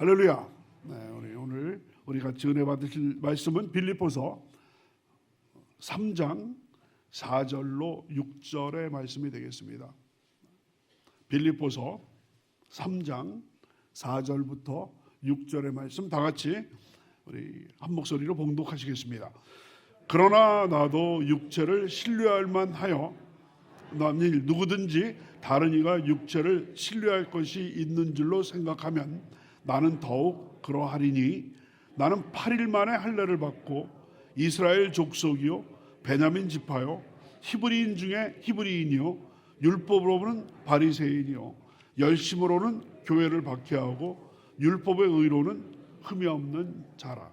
할렐루야. 네, 오늘 우리 같이 은혜 받으실 말씀은 빌립보서 3장 4절로 6절의 말씀이 되겠습니다. 빌립보서 3장 4절부터 6절의 말씀 다 같이 우리 한 목소리로 봉독하시겠습니다. 그러나 나도 육체를 신뢰할 만하여 남일 누구든지 다른 이가 육체를 신뢰할 것이 있는 줄로 생각하면 나는 더욱 그러하리니 나는 8일 만에 할례를 받고 이스라엘 족속이요 베냐민 지파요 히브리인 중에 히브리인이요 율법으로는 바리새인이요 열심으로는 교회를 박해하고 율법의 의로는 흠이 없는 자라.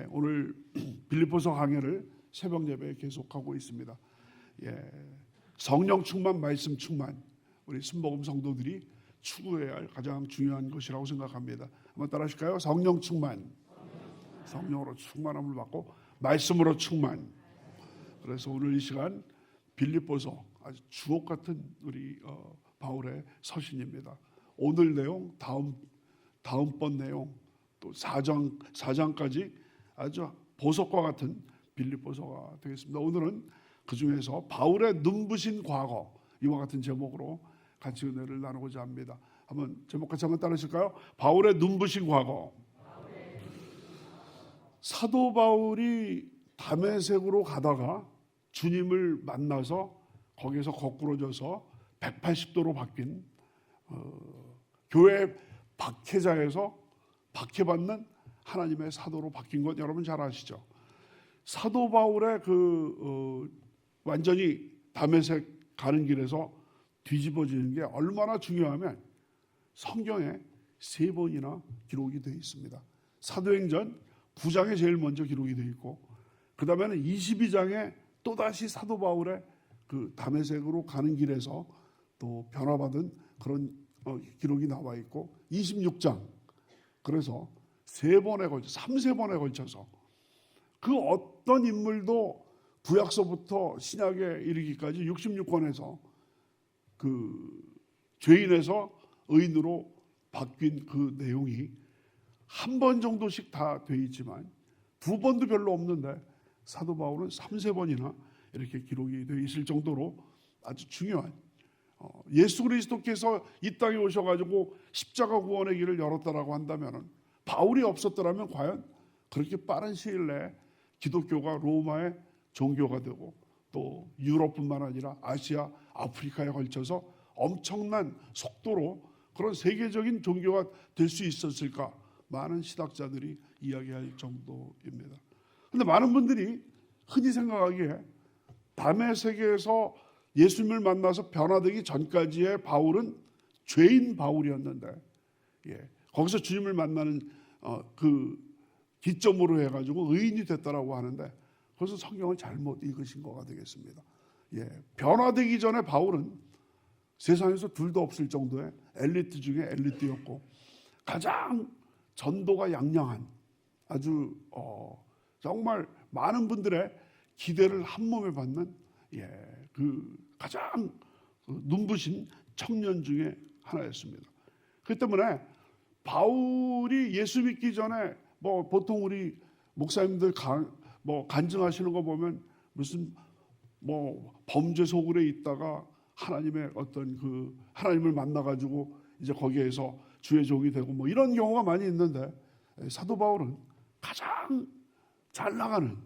오늘 빌립보서 강해를 새벽 예배에 계속하고 있습니다. 성령 충만, 말씀 충만, 우리 순복음 성도들이 추구해야 할 가장 중요한 것이라고 생각합니다. 한번 따라 하실까요? 성령 충만, 성령으로 충만함을 받고 말씀으로 충만. 그래서 오늘 이 시간 빌립보서 아주 주옥 같은 우리 바울의 서신입니다. 오늘 내용, 다음번 내용, 또 4장까지 아주 보석과 같은 빌립보서가 되겠습니다. 오늘은 그 중에서 바울의 눈부신 과거, 이와 같은 제목으로 같이 은혜를 나누고자 합니다. 한번 제목 같이 한번 따르실까요? 바울의 눈부신 과거. 사도 바울이 다메섹으로 가다가 주님을 만나서 거기에서 거꾸로져서 180도로 바뀐 교회 박해자에서 박해받는 하나님의 사도로 바뀐 것 여러분 잘 아시죠? 사도 바울의 완전히 다메섹 가는 길에서 뒤집어지는 게 얼마나 중요하면 성경에 3번이나 기록이 되어 있습니다. 사도행전 9장에 제일 먼저 기록이 되어 있고, 그 다음에는 22장에 또다시 사도 바울의 그 다메섹으로 가는 길에서 또 변화받은 그런 기록이 나와 있고, 26장, 그래서 3세번에 걸쳐서 그 어떤 인물도 구약서부터 신약에 이르기까지 66권에서 그 죄인에서 의인으로 바뀐 그 내용이 한 번 정도씩 다 돼 있지만 2번도 별로 없는데 사도 바울은 3세번이나 이렇게 기록이 되어 있을 정도로 아주 중요한 예수 그리스도께서 이 땅에 오셔가지고 십자가 구원의 길을 열었다라고 한다면 바울이 없었더라면 과연 그렇게 빠른 시일 내에 기독교가 로마의 종교가 되고 또 유럽뿐만 아니라 아시아, 아프리카에 걸쳐서 엄청난 속도로 그런 세계적인 종교가 될 수 있었을까? 많은 신학자들이 이야기할 정도입니다. 그런데 많은 분들이 흔히 생각하기에 다메섹에서 예수님을 만나서 변화되기 전까지의 바울은 죄인 바울이었는데, 거기서 주님을 만나는 그 기점으로 해가지고 의인이 됐다라고 하는데, 그것은 성경을 잘못 읽으신 거가 되겠습니다. 변화되기 전에 바울은 세상에서 둘도 없을 정도의 엘리트 중에 엘리트였고, 가장 전도가 양양한 아주 정말 많은 분들의 기대를 한 몸에 받는 그 가장 눈부신 청년 중에 하나였습니다. 그 때문에 바울이 예수 믿기 전에 보통 우리 목사님들 간증하시는 거 보면 무슨 범죄 소굴에 있다가 하나님의 어떤 하나님을 만나가지고 이제 거기에서 주의 종이 되고 이런 경우가 많이 있는데, 사도 바울은 가장 잘 나가는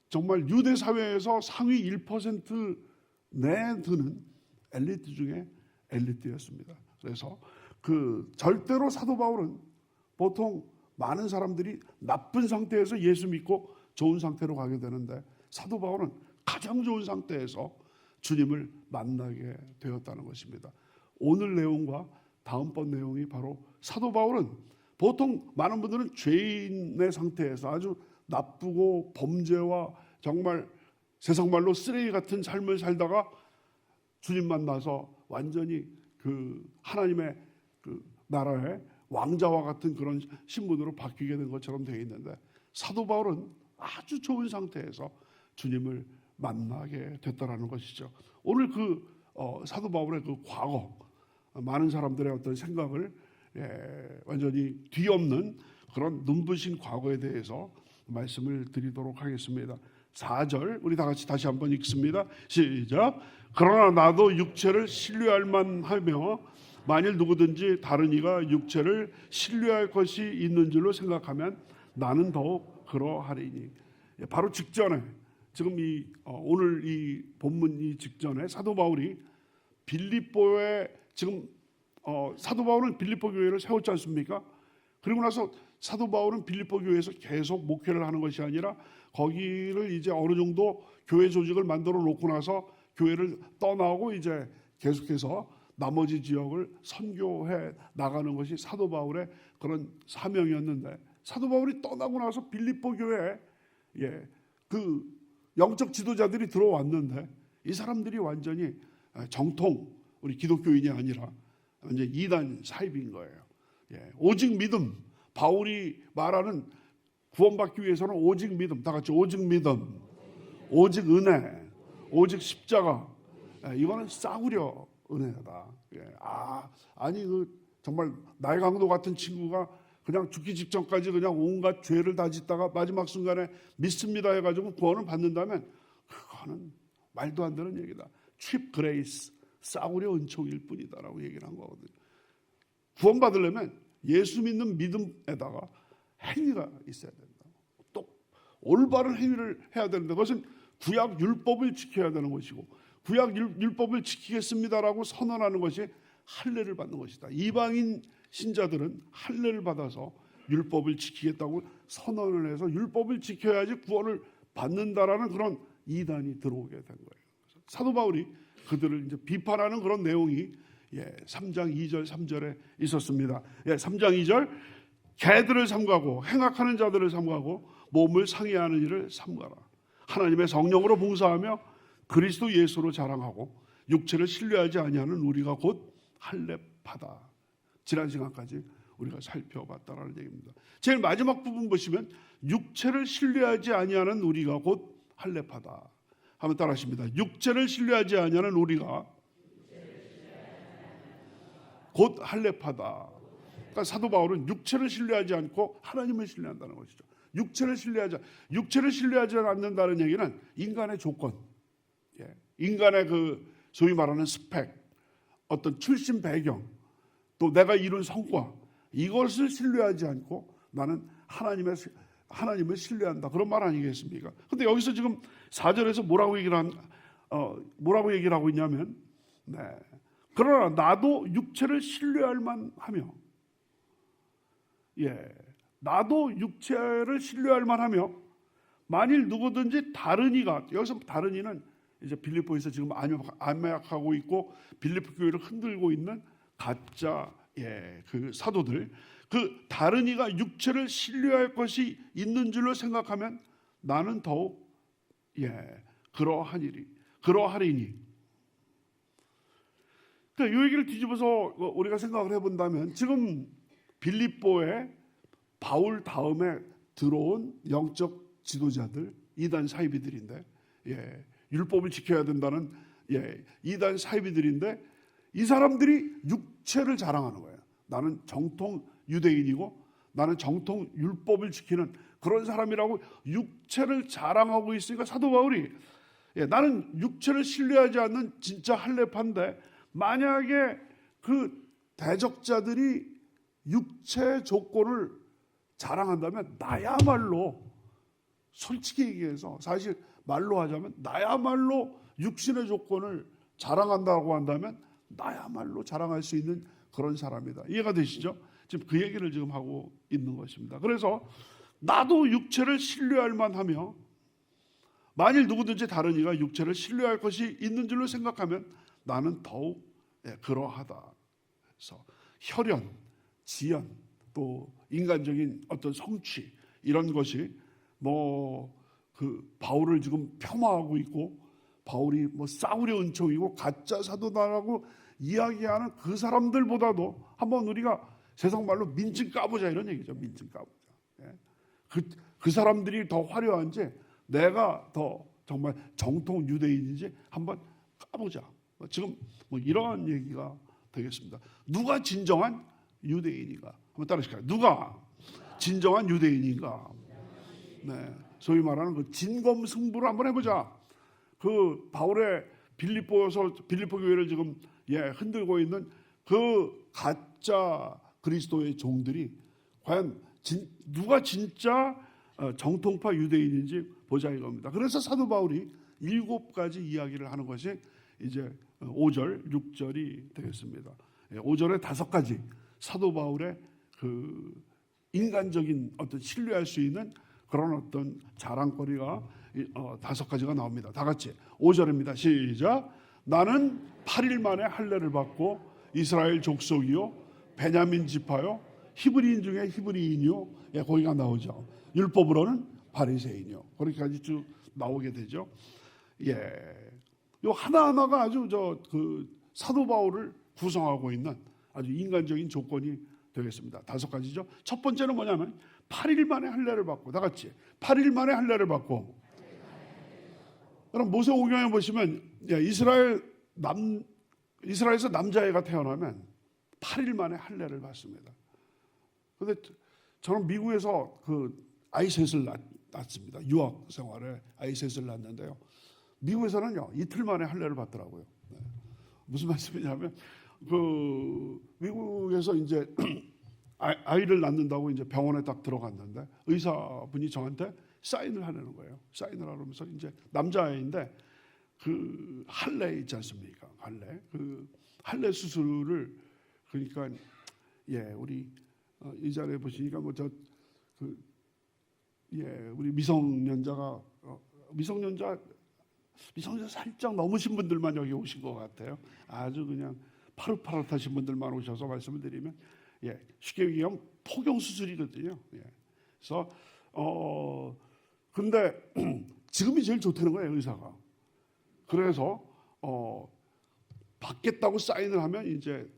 정말 유대 사회에서 상위 1% 내에 드는 엘리트 중에 엘리트였습니다. 그래서 절대로 사도 바울은 보통 많은 사람들이 나쁜 상태에서 예수 믿고 좋은 상태로 가게 되는데, 사도 바울은 가장 좋은 상태에서 주님을 만나게 되었다는 것입니다. 오늘 내용과 다음번 내용이 바로 사도 바울은 보통 많은 분들은 죄인의 상태에서 아주 나쁘고 범죄와 정말 세상 말로 쓰레기 같은 삶을 살다가 주님 만나서 완전히 하나님의 나라의 왕자와 같은 그런 신분으로 바뀌게 된 것처럼 되어 있는데, 사도 바울은 아주 좋은 상태에서 주님을 만나게 됐다라는 것이죠. 오늘 사도 바울의 과거, 많은 사람들의 어떤 생각을 완전히 뒤엎는 그런 눈부신 과거에 대해서 말씀을 드리도록 하겠습니다. 4절 우리 다 같이 다시 한번 읽습니다. 시작. 그러나 나도 육체를 신뢰할 만하며 만일 누구든지 다른 이가 육체를 신뢰할 것이 있는 줄로 생각하면 나는 더욱 그러하리니. 바로 직전에 지금 오늘 이 본문 이 직전에 사도 바울이 빌립보에 지금 사도 바울은 빌립보 교회를 세웠지 않습니까? 그리고 나서 사도 바울은 빌립보 교회에서 계속 목회를 하는 것이 아니라 거기를 이제 어느 정도 교회 조직을 만들어 놓고 나서 교회를 떠나고 이제 계속해서 나머지 지역을 선교해 나가는 것이 사도 바울의 그런 사명이었는데, 사도 바울이 떠나고 나서 빌립보 교회에 그 영적 지도자들이 들어왔는데 이 사람들이 완전히 정통 우리 기독교인이 아니라 이제 이단 사입인 거예요. 오직 믿음, 바울이 말하는 구원받기 위해서는 오직 믿음, 다 같이 오직 믿음, 오직 은혜, 오직 십자가, 이거는 싸구려 은혜다. 아니 정말 나의 강도 같은 친구가 그냥 죽기 직전까지 그냥 온갖 죄를 다 짓다가 마지막 순간에 믿습니다 해가지고 구원을 받는다면 그거는 말도 안 되는 얘기다. 칩 그레이스, 싸구려 은총일 뿐이다라고 얘기를 한 거거든요. 구원받으려면 예수 믿는 믿음에다가 행위가 있어야 된다. 또 올바른 행위를 해야 되는데 그것은 구약 율법을 지켜야 되는 것이고, 구약 율법을 지키겠습니다라고 선언하는 것이 할례를 받는 것이다. 이방인 신자들은 할례를 받아서 율법을 지키겠다고 선언을 해서 율법을 지켜야지 구원을 받는다라는 그런 이단이 들어오게 된 거예요. 사도 바울이 그들을 이제 비판하는 그런 내용이 3장 2절 3절에 있었습니다. 3장 2절 개들을 삼가고 행악하는 자들을 삼가고 몸을 상해하는 일을 삼가라. 하나님의 성령으로 봉사하며 그리스도 예수로 자랑하고 육체를 신뢰하지 아니하는 우리가 곧 할례파다. 지난 시간까지 우리가 살펴봤다라는 얘기입니다. 제일 마지막 부분 보시면 육체를 신뢰하지 아니하는 우리가 곧 할례파다. 한번 따라하십니다. 육체를 신뢰하지 아니하는 우리가 곧 할례파다. 그러니까 사도 바울은 육체를 신뢰하지 않고 하나님을 신뢰한다는 것이죠. 육체를 신뢰하지 않는다는 얘기는 인간의 조건, 인간의 그 소위 말하는 스펙, 어떤 출신 배경, 또 내가 이룬 성과, 이것을 신뢰하지 않고 나는 하나님을 신뢰한다. 그런 말 아니겠습니까? 근데 여기서 지금 4절에서 뭐라고 얘기를 하고 있냐면, 그러나 나도 육체를 신뢰할 만하며, 나도 육체를 신뢰할 만하며, 만일 누구든지 다른 이가, 여기서 다른 이는 이제 빌립보에서 지금 안매약하고 있고 빌립보 교회를 흔들고 있는 가짜 그 사도들, 그 다른 이가 육체를 신뢰할 것이 있는 줄로 생각하면 나는 더욱 그러하리니. 그러니까 이 얘기를 뒤집어서 우리가 생각을 해본다면 지금 빌립보에 바울 다음에 들어온 영적 지도자들, 이단 사이비들인데, 율법을 지켜야 된다는 이단 사이비들인데, 이 사람들이 육체를 자랑하는 거예요. 나는 정통 유대인이고 나는 정통 율법을 지키는 그런 사람이라고 육체를 자랑하고 있으니까 사도 바울이 나는 육체를 신뢰하지 않는 진짜 할례파인데, 만약에 그 대적자들이 육체 조건을 자랑한다면 나야말로, 솔직히 얘기해서 사실 말로 하자면 나야말로 육신의 조건을 자랑한다고 한다면 나야말로 자랑할 수 있는 그런 사람이다. 이해가 되시죠? 지금 그 얘기를 지금 하고 있는 것입니다. 그래서 나도 육체를 신뢰할 만하며 만일 누구든지 다른 이가 육체를 신뢰할 것이 있는 줄로 생각하면 나는 더욱 그러하다. 그래서 혈연, 지연, 또 인간적인 어떤 성취, 이런 것이 그 바울을 지금 폄하하고 있고 바울이 싸구려 은총이고 가짜 사도다라고 이야기하는 그 사람들보다도 한번 우리가 세상 말로 민증 까보자, 이런 얘기죠. 민증 까보자. 그 사람들이 더 화려한지 내가 더 정말 정통 유대인인지 한번 까보자. 지금 이러한 얘기가 되겠습니다. 누가 진정한 유대인인가? 한번 따라하실까요? 누가 진정한 유대인인가? 네, 소위 말하는 그 진검승부를 한번 해보자. 그 바울의 빌립보 교회를 지금 흔들고 있는 그 가짜 그리스도의 종들이 과연 누가 진짜 정통파 유대인인지 보자 이겁니다. 그래서 사도 바울이 7가지 이야기를 하는 것이 이제 5절, 6절이 되겠습니다. 5절에 5가지 사도 바울의 그 인간적인 어떤 신뢰할 수 있는 그런 어떤 자랑거리가 5가지가 나옵니다. 다 같이 5절입니다. 시작. 나는 8일 만에 할례를 받고 이스라엘 족속이요 베냐민 지파요 히브리인 중에 히브리인이요. 거기가 나오죠. 율법으로는 바리새인이요. 거기까지 쭉 나오게 되죠. 요 하나하나가 아주 그 사도 바울을 구성하고 있는 아주 인간적인 조건이 되겠습니다. 5가지죠. 첫 번째는 뭐냐면 8일 만에 할례를 받고, 다 같이 8일 만에 할례를 받고. 그럼 모세오경에 보시면 이스라엘에서 남자애가 태어나면 8일 만에 할례를 받습니다. 그런데 저는 미국에서 그 아이셋을 낳습니다. 유학 생활에 아이셋을 낳는데요. 미국에서는요 이틀 만에 할례를 받더라고요. 네. 무슨 말씀이냐면 그 미국에서 이제 아이를 낳는다고 이제 병원에 딱 들어갔는데 의사분이 저한테 사인을 하려는 거예요. 사인을 하면서 이제 남자아이인데 그 할례 있지 않습니까? 할례 그 할례 수술을 그러니까 우리 이 자리에 보시니까 우리 미성년자 살짝 넘으신 분들만 여기 오신 것 같아요. 아주 그냥 파릇파릇하신 분들만 오셔서 말씀을 드리면 쉽게 얘기하면 포경 수술이거든요. 그래서 근데 지금이 제일 좋다는 거예요, 의사가. 그래서 받겠다고 사인을 하면 이제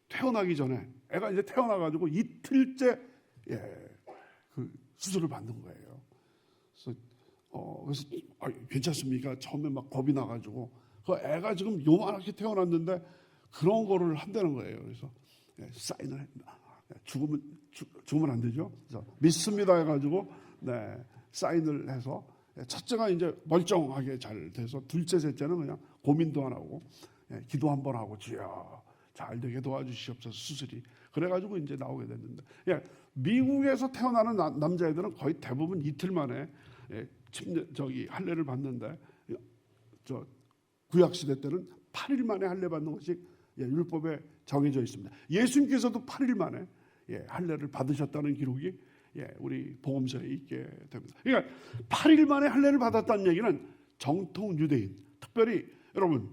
태어나기 전에 애가 이제 태어나가지고 이틀째 그 수술을 받는 거예요. 그래서 괜찮습니까? 처음에 막 겁이 나가지고 그 애가 지금 요만하게 태어났는데 그런 거를 한다는 거예요. 그래서 사인을 했다. 죽으면 안 되죠. 그래서 믿습니다 해가지고 사인을 해서 첫째가 이제 멀쩡하게 잘 돼서 둘째, 셋째는 그냥 고민도 안 하고 기도 한번 하고 주여 잘 되게 도와주시옵소서 수술이 그래가지고 이제 나오게 됐는데 미국에서 태어나는 남자애들은 거의 대부분 이틀 만에 할례를 받는데 저 구약 시대 때는 8일 만에 할례 받는 것이 율법에 정해져 있습니다. 예수님께서도 8일 만에 할례를 받으셨다는 기록이 우리 복음서에 있게 됩니다. 그러니까 8일 만에 할례를 받았다는 얘기는 정통 유대인, 특별히 여러분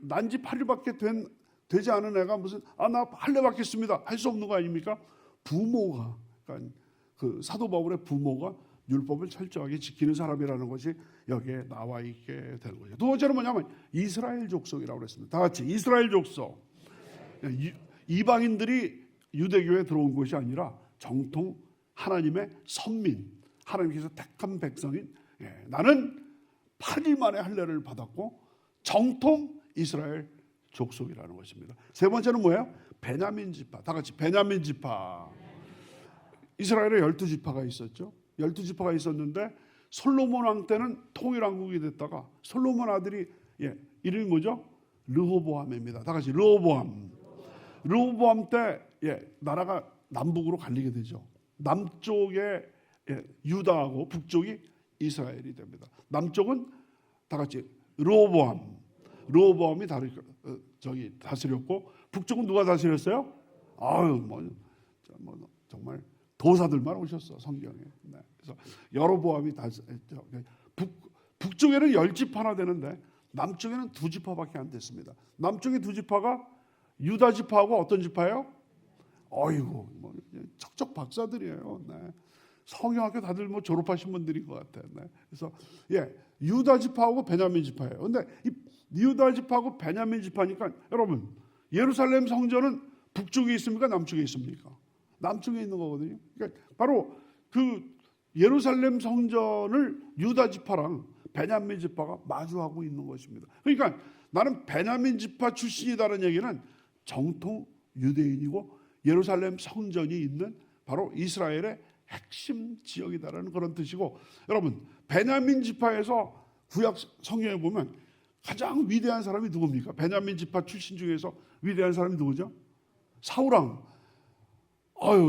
난지 8일밖에 되지 않은 애가 무슨 나 할례 받겠습니다 할 수 없는 거 아닙니까? 부모가 그러니까 그 사도 바울의 부모가 율법을 철저하게 지키는 사람이라는 것이 여기에 나와 있게 되는 거죠. 두 번째는 뭐냐면 이스라엘 족속이라고 그랬습니다. 다 같이 이스라엘 족속. 이방인들이 유대교에 들어온 것이 아니라 정통 하나님의 선민, 하나님께서 택한 백성인 나는 8일 만에 할례를 받았고 정통 이스라엘 족속이라는 것입니다. 세 번째는 뭐예요? 베냐민 지파. 다 같이 베냐민 지파. 이스라엘에 12지파가 있었죠. 12지파가 있었는데 솔로몬 왕 때는 통일왕국이 됐다가 솔로몬 아들이 이름이 뭐죠? 르호보암입니다. 다 같이 르호보암. 르호보암 때 나라가 남북으로 갈리게 되죠. 남쪽에 유다하고 북쪽이 이스라엘이 됩니다. 남쪽은 다 같이 르호보암이 다스렸고 북쪽은 누가 다스렸어요? 정말 도사들만 오셨어 성경에. 그래서 여로보암이 북쪽에는 10지파나 되는데 남쪽에는 2지파밖에 안 됐습니다. 남쪽의 2지파가 유다 지파하고 어떤 지파예요? 척척 박사들이에요. 성경학교 다들 졸업하신 분들인 것 같아요. 그래서 유다 지파하고 베냐민 지파예요. 근데 이 유다 지파하고 베냐민 지파니까 여러분 예루살렘 성전은 북쪽에 있습니까? 남쪽에 있습니까? 남쪽에 있는 거거든요. 그러니까 바로 그 예루살렘 성전을 유다 지파랑 베냐민 지파가 마주하고 있는 것입니다. 그러니까 나는 베냐민 지파 출신이다는 얘기는 정통 유대인이고 예루살렘 성전이 있는 바로 이스라엘의 핵심 지역이다라는 그런 뜻이고, 여러분 베냐민 지파에서 구약 성경에 보면 가장 위대한 사람이 누굽니까? 베냐민 지파 출신 중에서 위대한 사람이 누구죠? 사울왕.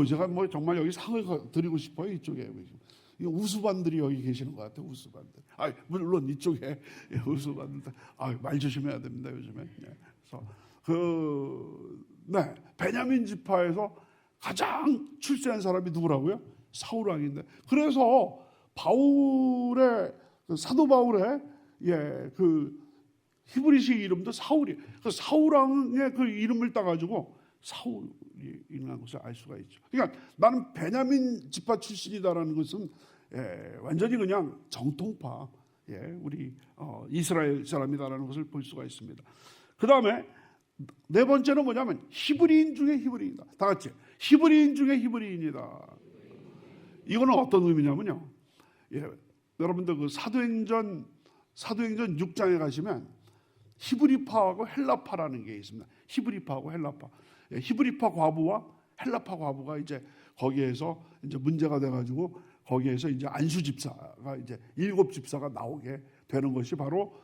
제가 뭐 정말 여기 상을 드리고 싶어요. 이쪽에 우수반들이 여기 계시는 것 같아요. 우수반들. 물론 이쪽에 우수반들. 말 조심해야 됩니다. 요즘에. 그래서 베냐민 지파에서 가장 출세한 사람이 누구라고요? 사울왕인데, 그래서 사도 바울의 그 히브리식 이름도 사울이에요. 그 사울왕의 그 이름을 따가지고 사울이 일어난 것을 알 수가 있죠. 그러니까 나는 베냐민 지파 출신이다라는 것은 완전히 그냥 정통파, 우리 이스라엘 사람이다라는 것을 볼 수가 있습니다. 그 다음에 네 번째는 뭐냐면 히브리인 중에 히브리인이다. 다 같이 히브리인 중에 히브리인이다. 이거는 어떤 의미냐면요. 여러분들 그 사도행전 6장에 가시면 히브리파하고 헬라파라는 게 있습니다. 히브리파하고 헬라파. 히브리파 과부와 헬라파 과부가 이제 거기에서 이제 문제가 돼가지고 거기에서 이제 안수 집사가 이제 7집사가 나오게 되는 것이 바로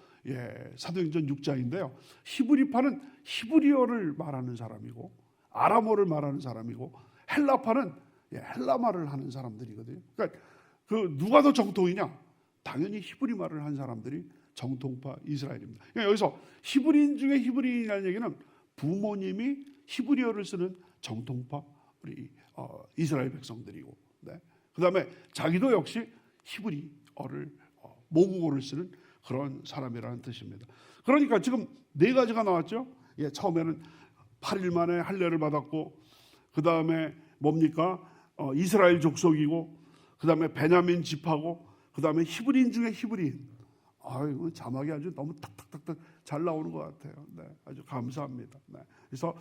사도행전 6장인데요. 히브리파는 히브리어를 말하는 사람이고 아람어를 말하는 사람이고 헬라파는 헬라말을 하는 사람들이거든요. 그러니까 그 누가 더 정통이냐? 당연히 히브리 말을 한 사람들이 정통파 이스라엘입니다. 그러니까 여기서 히브리인 중에 히브리인이라는 얘기는 부모님이 히브리어를 쓰는 정통파 우리 이스라엘 백성들이고, 그 다음에 자기도 역시 히브리어를 모국어를 쓰는 그런 사람이라는 뜻입니다. 그러니까 지금 네 가지가 나왔죠. 처음에는 8일 만에 할례를 받았고, 그 다음에 뭡니까? 이스라엘 족속이고, 그 다음에 베냐민 지파고, 그 다음에 히브리인 중에 히브리인. 자막이 아주 너무 탁탁탁탁 잘 나오는 것 같아요. 아주 감사합니다. 그래서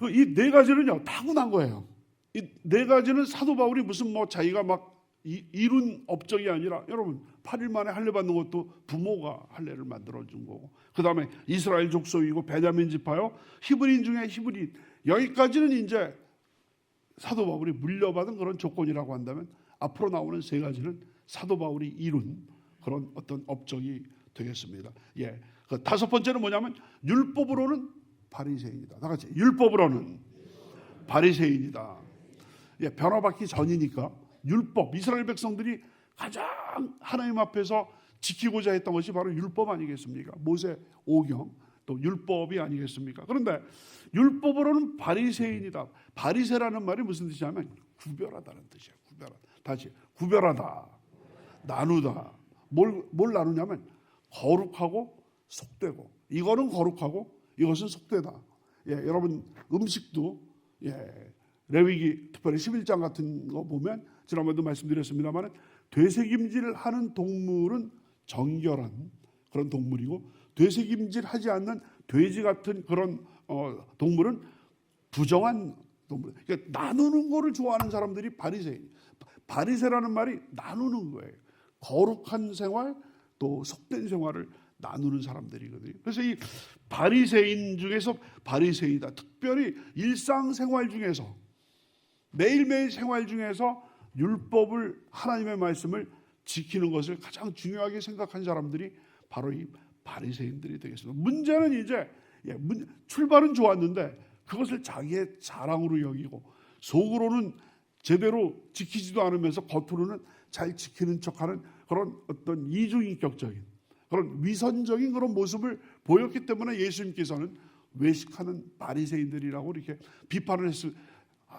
이 네 가지는요 타고난 거예요. 이 네 가지는 사도 바울이 무슨 뭐 자기가 막 이룬 업적이 아니라, 여러분 8일 만에 할례 받는 것도 부모가 할례를 만들어 준 거고, 그 다음에 이스라엘 족속이고 베냐민 지파요, 히브리인 중에 히브리인. 여기까지는 이제 사도 바울이 물려받은 그런 조건이라고 한다면, 앞으로 나오는 세 가지는 사도 바울이 이룬 그런 어떤 업적이 되겠습니다. 그 다섯 번째는 뭐냐면 율법으로는 바리새인이다. 다 같이 율법으로는 바리새인이다. 변화받기 전이니까 율법, 이스라엘 백성들이 가장 하나님 앞에서 지키고자 했던 것이 바로 율법 아니겠습니까? 모세 오경, 또 율법이 아니겠습니까? 그런데 율법으로는 바리새인이다. 바리새라는 말이 무슨 뜻이냐면 구별하다는 뜻이에요. 다시 구별하다, 나누다. 뭘 나누냐면 거룩하고 속되고, 이거는 거룩하고 이것은 속되다. 여러분 음식도 레위기 특별히 11장 같은 거 보면 지난번에도 말씀드렸습니다만, 되새김질을 하는 동물은 정결한 그런 동물이고, 되새김질하지 않는 돼지 같은 그런 동물은 부정한 동물. 그러니까 나누는 거를 좋아하는 사람들이 바리새인. 바리새라는 말이 나누는 거예요. 거룩한 생활, 또 속된 생활을 나누는 사람들이거든요. 그래서 이 바리새인 중에서 바리새이다. 특별히 일상생활 중에서, 매일매일 생활 중에서 율법을, 하나님의 말씀을 지키는 것을 가장 중요하게 생각한 사람들이 바로 이 바리새인들이 되겠습니다. 문제는 이제 출발은 좋았는데 그것을 자기의 자랑으로 여기고, 속으로는 제대로 지키지도 않으면서 겉으로는 잘 지키는 척하는 그런 어떤 이중인격적인 그런 위선적인 그런 모습을 보였기 때문에 예수님께서는 외식하는 바리새인들이라고 이렇게 비판을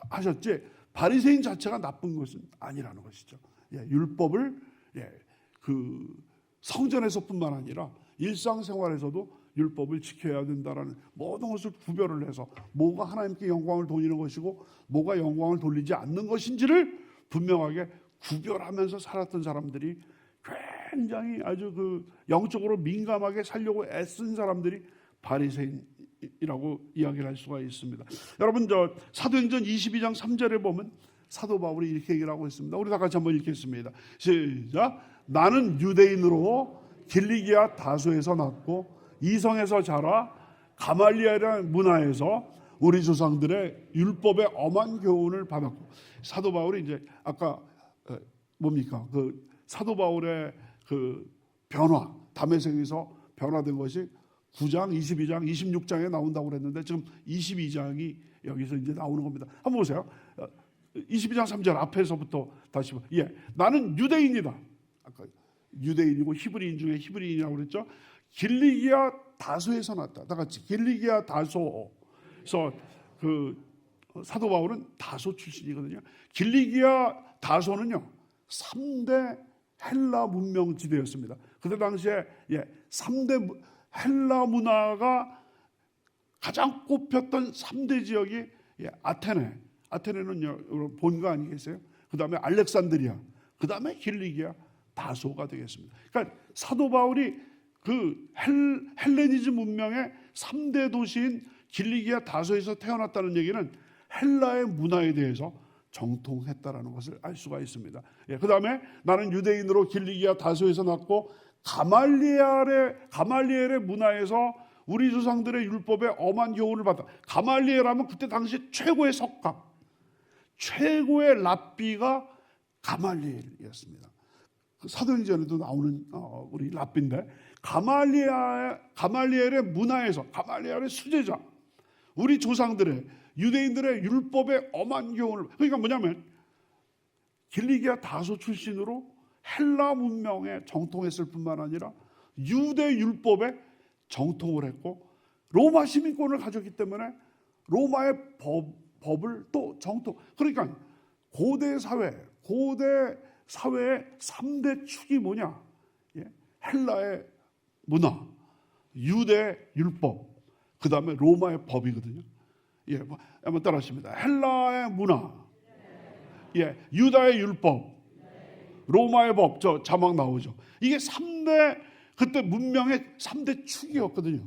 하셨지, 바리새인 자체가 나쁜 것은 아니라는 것이죠. 율법을 그 성전에서뿐만 아니라 일상생활에서도 율법을 지켜야 된다라는 모든 것을 구별을 해서 뭐가 하나님께 영광을 돌리는 것이고 뭐가 영광을 돌리지 않는 것인지를 분명하게 구별하면서 살았던 사람들이, 굉장히 아주 그 영적으로 민감하게 살려고 애쓴 사람들이 바리새인이라고 이야기를 할 수가 있습니다. 여러분 사도행전 22장 3절에 보면 사도 바울이 이렇게 얘기를 하고 있습니다. 우리 다 같이 한번 읽겠습니다. 시작. 나는 유대인으로 길리기아 다소에서 났고 이성에서 자라 가말리엘이라는 문화에서 우리 조상들의 율법의 엄한 교훈을 받았고, 사도 바울이 이제 아까 뭡니까? 그 사도 바울의 그 변화, 다메섹에서 변화된 것이 9장, 22장, 26장에 나온다고 그랬는데 지금 22장이 여기서 이제 나오는 겁니다. 한번 보세요. 22장 3절 앞에서부터 다시 봐. 예, 나는 유대인이다. 아까 유대인이고 히브리인 중에 히브리인이라고 그랬죠. 길리기아 다소에서 났다. 다 같이 길리기아 다소. 그래서 그 사도 바울은 다소 출신이거든요. 길리기아 다소는요 3대 헬라 문명 지대였습니다. 그때 당시에 3대 헬라 문화가 가장 꼽혔던 3대 지역이 아테네. 아테네는 본가 아니겠어요? 그 다음에 알렉산드리아, 그 다음에 길리기아 다소가 되겠습니다. 그러니까 사도 바울이 그 헬레니즘 문명의 3대 도시인 길리기아 다소에서 태어났다는 얘기는 헬라의 문화에 대해서 정통했다라는 것을 알 수가 있습니다. 그 다음에 나는 유대인으로 길리기아 다소에서 났고 가말리엘의 문화에서 우리 조상들의 율법에 엄한 교훈을 받아. 가말리엘하면 그때 당시 최고의 석학, 최고의 랍비가 가말리엘이었습니다. 사도행전에도 나오는 우리 랍비인데 가말리엘의 문화에서 가말리엘의 수제자, 우리 조상들의 유대인들의 율법의 엄한 교훈을, 그러니까 뭐냐면 길리기아 다소 출신으로 헬라 문명에 정통했을 뿐만 아니라 유대 율법에 정통을 했고 로마 시민권을 가졌기 때문에 로마의 법을 또 정통. 그러니까 고대 사회의 3대 축이 뭐냐? 헬라의 문화, 유대 율법, 그 다음에 로마의 법이거든요. 한번 따라하십니다. 헬라의 문화, 유다의 율법, 로마의 법, 저 자막 나오죠. 이게 3대 그때 문명의 3대 축이었거든요.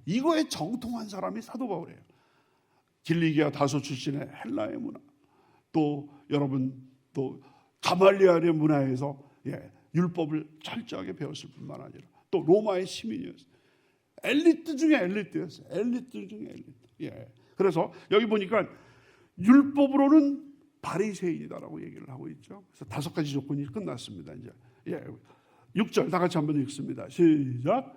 이거에 정통한 사람이 사도 바울이에요. 길리기아 다소 출신의 헬라의 문화, 또 여러분 또 가말리엘의 문화에서 율법을 철저하게 배웠을 뿐만 아니라 또 로마의 시민이었어요. 엘리트 중에 엘리트였어요. 엘리트 중에 엘리트. 그래서 여기 보니까 율법으로는 바리새인이다라고 얘기를 하고 있죠. 그래서 5가지 조건이 끝났습니다. 이제 6절 다 같이 한번 읽습니다. 시작.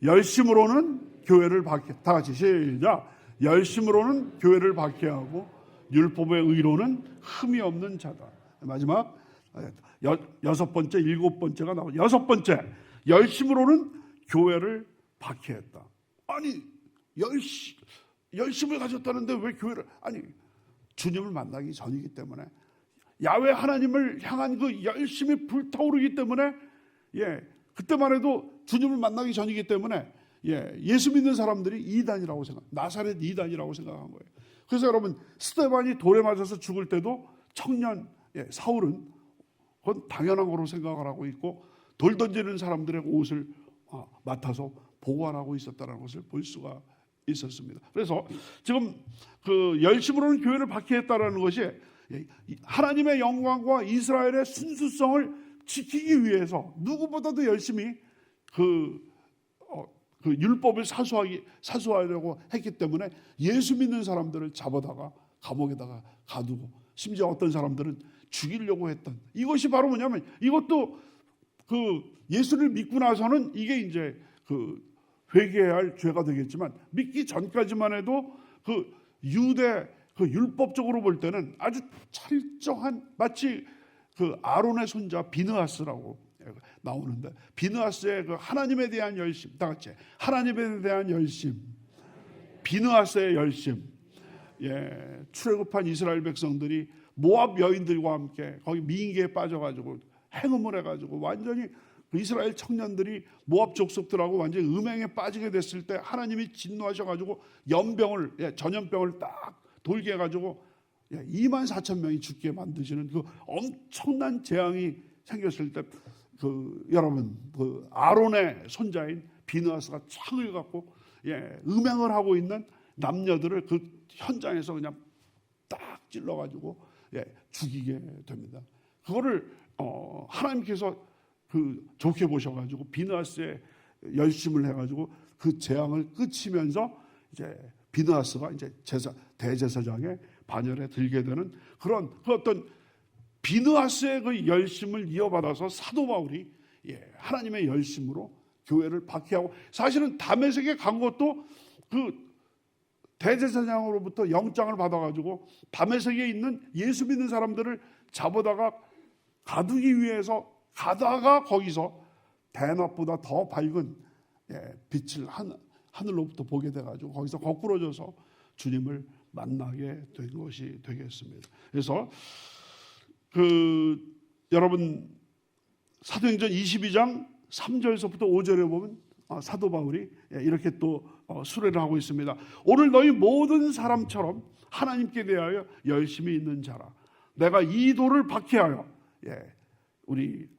열심으로는 교회를 박해. 다 같이 시작. 열심으로는 교회를 박해하고 율법의 의로는 흠이 없는 자다. 마지막 6번째, 7번째가 나오고 6번째 열심으로는 교회를 박해했다. 아니 열심을 가졌다는데 왜 교회를? 아니 주님을 만나기 전이기 때문에 야훼 하나님을 향한 그 열심이 불타오르기 때문에 그때만 해도 주님을 만나기 전이기 때문에 예수 믿는 사람들이 이단이라고 나사렛 이단이라고 생각한 거예요. 그래서 여러분 스데반이 돌에 맞아서 죽을 때도 청년 사울은 그건 당연한 거로 생각을 하고 있고 돌 던지는 사람들의 옷을 맡아서 보관하고 있었다는 것을 볼 수가 있었습니다. 그래서 지금 그 열심으로는 교회를 박해했다라는 것이 하나님의 영광과 이스라엘의 순수성을 지키기 위해서 누구보다도 열심히 그 율법을 사수하려고 했기 때문에 예수 믿는 사람들을 잡아다가 감옥에다가 가두고 심지어 어떤 사람들은 죽이려고 했던, 이것이 바로 뭐냐면 이것도 그 예수를 믿고 나서는 이게 이제 그 회개해야 할 죄가 되겠지만 믿기 전까지만 해도 그 유대 그 율법적으로 볼 때는 아주 철저한, 마치 그 아론의 손자 비느하스라고 나오는데 비느하스의 그 하나님에 대한 열심, 다 같이 하나님에 대한 열심, 비느하스의 열심. 출애굽한 이스라엘 백성들이 모압 여인들과 함께 거기 미인계에 빠져가지고 행음을 해가지고 완전히 이스라엘 청년들이 모압 족속들하고 완전히 음행에 빠지게 됐을 때 하나님이 진노하셔가지고 전염병을 딱 돌게 해가지고 24,000명이 죽게 만드시는 그 엄청난 재앙이 생겼을 때 그 여러분 그 아론의 손자인 비느하스가 창을 갖고 음행을 하고 있는 남녀들을 그 현장에서 그냥 딱 찔러가지고 죽이게 됩니다. 그거를 하나님께서 그 좋게 보셔가지고 비느하스의 열심을 해가지고 그 재앙을 끝이면서 이제 비느하스가 이제 대제사장의 반열에 들게 되는 그런 그 어떤 비느하스의 그 열심을 이어받아서 사도 바울이 하나님의 열심으로 교회를 박해하고, 사실은 다메섹에 간 것도 그 대제사장으로부터 영장을 받아가지고 다메섹에 있는 예수 믿는 사람들을 잡아다가 가두기 위해서 가다가 거기서 대낮보다 더 밝은 빛을 하늘로부터 보게 돼가지고 거기서 거꾸로져서 주님을 만나게 된 것이 되겠습니다. 그래서 여러분 사도행전 22장 3절에서부터 5절에 보면 사도 바울이 이렇게 또 수레를 하고 있습니다. 오늘 너희 모든 사람처럼 하나님께 대하여 열심히 있는 자라. 내가 이 돌을 박해하여 우리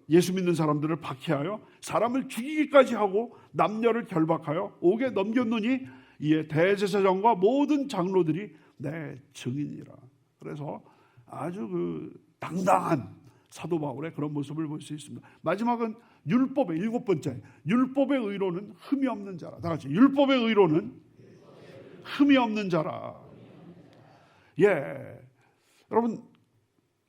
예수 믿는 사람들을 박해하여 사람을 죽이기까지 하고 남녀를 결박하여 옥에 넘겼느니 이에 대제사장과 모든 장로들이 내 증인이라. 그래서 아주 당당한 사도 바울의 그런 모습을 볼 수 있습니다. 마지막은 율법의 7번째, 율법의 의로는 흠이 없는 자라. 다 같이 율법의 의로는 흠이 없는 자라. 여러분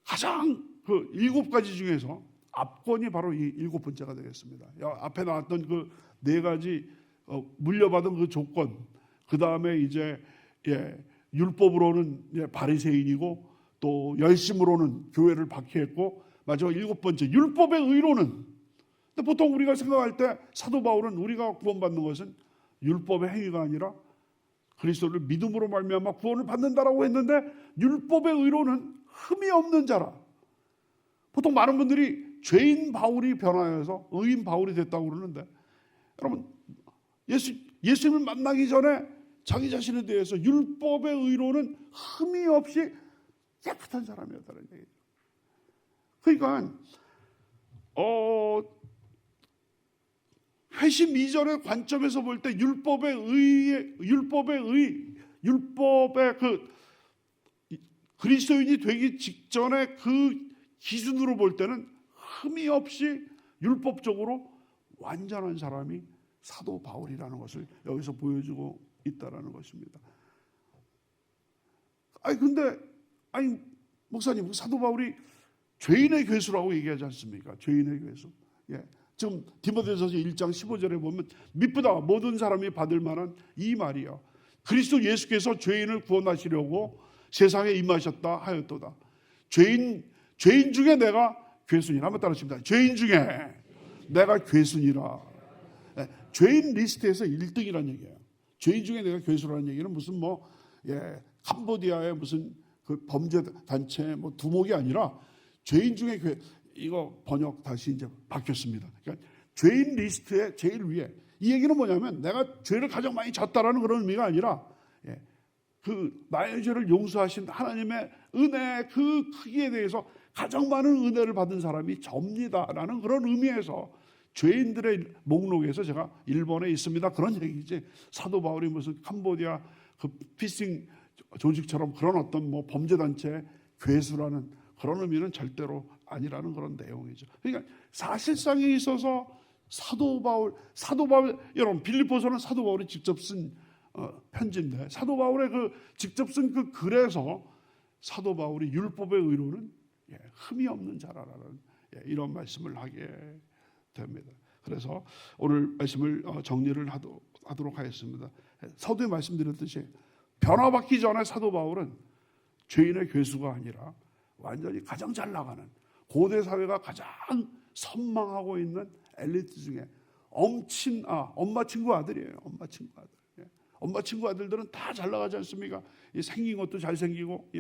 가장 7가지 중에서 압권이 바로 이 7번째가 되겠습니다. 앞에 나왔던 그 4가지 물려받은 그 조건, 그 다음에 이제 율법으로는 바리새인이고 또 열심으로는 교회를 박해했고, 마지막 7번째 율법의 의로는, 근데 보통 우리가 생각할 때 사도 바울은 우리가 구원받는 것은 율법의 행위가 아니라 그리스도를 믿음으로 말미암아 구원을 받는다라고 했는데, 율법의 의로는 흠이 없는 자라. 보통 많은 분들이 죄인 바울이 변화해서 의인 바울이 됐다고 그러는데, 여러분 예수님을 만나기 전에 자기 자신에 대해서 율법의 의로는 흠이 없이 깨끗한 사람이었다는 얘기죠. 그러니까 회심 이전의 관점에서 볼 때 율법의 그리스도인이 되기 직전에 그 기준으로 볼 때는 흠이 없이 율법적으로 완전한 사람이 사도 바울이라는 것을 여기서 보여주고 있다라는 것입니다. 근데 목사님, 사도 바울이 죄인의 괴수라고 얘기하지 않습니까? 죄인의 괴수. 지금 디모데전서 1장 15절에 보면 미쁘다 모든 사람이 받을 만한 이 말이요, 그리스도 예수께서 죄인을 구원하시려고 세상에 임하셨다 하였도다. 죄인 중에 내가 괴순이라. 한번 따라하십니다. 죄인 중에 내가 괴순이라. 죄인 리스트에서 1등이라는 얘기예요. 죄인 중에 내가 괴수라는 얘기는 무슨 캄보디아의 무슨 그 범죄 단체 두목이 아니라 죄인 중에 이거 번역 다시 이제 바뀌었습니다. 그러니까 죄인 리스트의 제일 위에. 이 얘기는 뭐냐면 내가 죄를 가장 많이 졌다라는 그런 의미가 아니라 나의 죄를 용서하신 하나님의 은혜 그 크기에 대해서 가장 많은 은혜를 받은 사람이 접니다라는 그런 의미에서 죄인들의 목록에서 제가 일본에 있습니다 그런 얘기지, 사도 바울이 무슨 캄보디아 그 피싱 조직처럼 그런 어떤 범죄단체의 괴수라는 그런 의미는 절대로 아니라는 그런 내용이죠. 그러니까 사실상에 있어서 사도 바울 여러분 빌립보서는 사도 바울이 직접 쓴 편지인데, 사도 바울의 직접 쓴 그 글에서 사도 바울이 율법의 의로는 흠이 없는 자라라는 이런 말씀을 하게 됩니다. 그래서 오늘 말씀을 정리를 하도록 하겠습니다. 서두에 말씀드렸듯이 변화받기 전에 사도 바울은 죄인의 괴수가 아니라 완전히 가장 잘 나가는, 고대 사회가 가장 선망하고 있는 엘리트 중에 엄마 친구 아들이에요. 엄마 친구 아들. 엄마 친구 아들들은 다 잘 나가지 않습니까? 생긴 것도 잘생기고,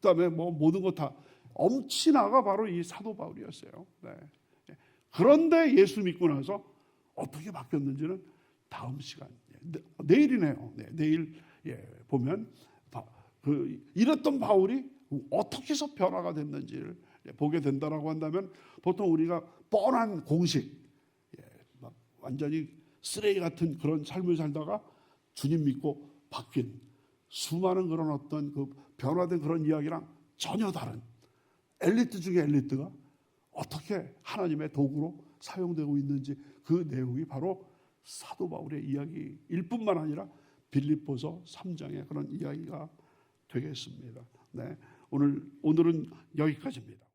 그다음에 모든 것 다. 엄친아가 바로 이 사도 바울이었어요. 그런데 예수 믿고 나서 어떻게 바뀌었는지는 다음 시간, 내일이네요. 내일 보면 이랬던 바울이 어떻게 해서 변화가 됐는지를 보게 된다라고 한다면, 보통 우리가 뻔한 공식, 완전히 쓰레기 같은 그런 삶을 살다가 주님 믿고 바뀐 수많은 그런 어떤 변화된 그런 이야기랑 전혀 다른 엘리트 중에 엘리트가 어떻게 하나님의 도구로 사용되고 있는지, 그 내용이 바로 사도 바울의 이야기일 뿐만 아니라 빌립보서 3장의 그런 이야기가 되겠습니다. 네, 오늘은 여기까지입니다.